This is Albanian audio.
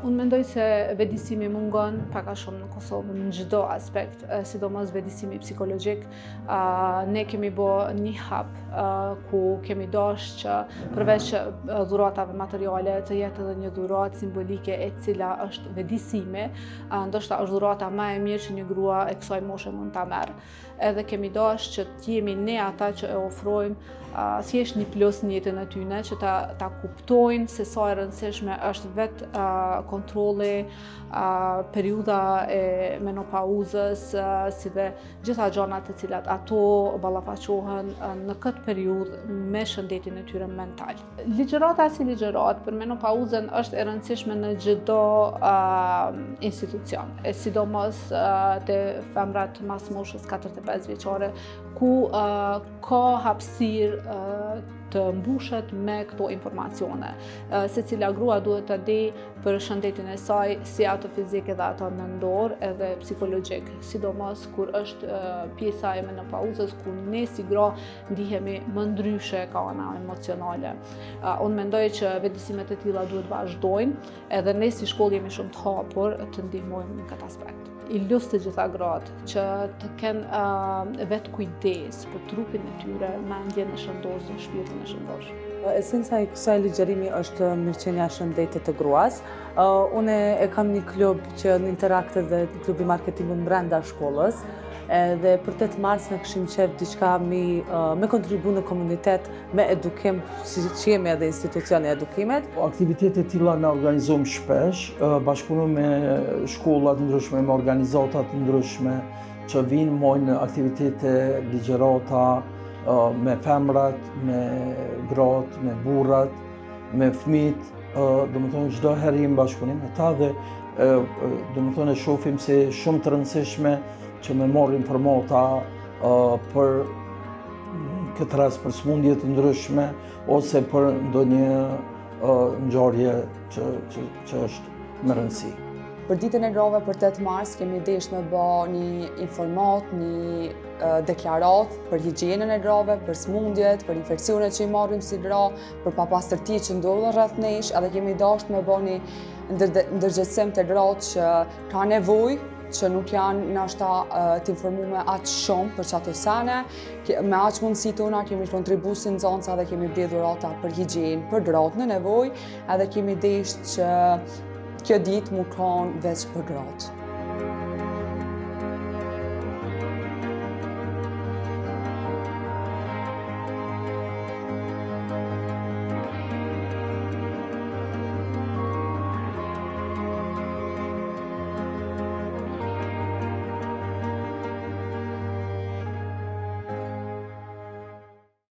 Unë mendoj se vetëdijsimi mungon pak a shumë në Kosovë në çdo aspekt, sidomos vetëdijsimi psikologjik. Ne kemi bërë një hap ku kemi dashur që përveç dhuratave materiale të jetë edhe një dhuratë simbolike e cila është vetëdijsimi, ndoshta është dhurata më e mirë që një grua e kësaj moshe mund ta merr. Edhe kemi dashur që të jemi ne ata që e ofrojmë thjesht një plus në jetën e tyre, që ta kuptojnë se sa e rëndësishme është vetë kontrolli, periudha e menopauzës, si dhe gjitha gjanat të cilat ato ballafaqohen në këtë periudhë me shëndetin e tyre mental. Ligjërata si ligjërat për menopauzën është e rëndësishme në çdo institucion, sidomos te femrat mas moshës 45 vjeçare, ku ka hapësirë të mbushet me këto informacione. Secila grua duhet të di për shëndetin e saj, si ato fizike dhe ato mendor edhe psikologjik, sidomos kur është pjesa e menopauzës, ku ne si gra ndihemi më ndryshe ka ana emocionale. Unë mendoj që vetëdijsimet e tilla duhet vazhdojnë, edhe ne si shkollë jemi shumë të hapur të ndihmojmë në këtë aspekt. I lus të gjitha gratë që të kenë vetë kujdes për trupin e tyre, mendjen e shëndosh dhe shpirtin e shëndosh. Esenca e kësaj ligjërimi është mirëqenia e shëndetit të gruas. Unë e kam një klub që në interakte dhe klubi marketingut brenda shkollës, dhe për 8 mars ne kishim qef diçka me kontribu në komunitet me edukim, si që jemi edhe institucioni e edukimit. Aktivitetet tilla në organizojmë shpesh, bashkëpunojmë me shkollat ndryshme, me organizatat ndryshme që vinë mojnë aktivitete ligjërata me femrat, me gratë, me burrat, me fëmijët, domethënë çdo herë jemi bashkëpunim me ta dhe domethënë e shohim se shumë të rëndësishme që me morë informata për këtë rast për smundje të ndryshme ose për ndonjë ngjarje që është me rëndësi. Për ditën e grave për 8 mars kemi dashur me bë një informat, një deklarat për higjienën e grave, për smundjet, për infeksionet që i marrim si gra, për papastërtitë që ndodhen rreth nesh, edhe kemi dashur me bë një ndërgjegjësim të gratë që ka nevojë, që nuk janë nashta të informume aq shumë për çato sene. Me aq mundësi tona kemi kontribuar si nxënësa dhe kemi bërë dhurata për higjienë për gratë në nevojë, edhe kemi dashur që kjo ditë mu kanë veç për gratë.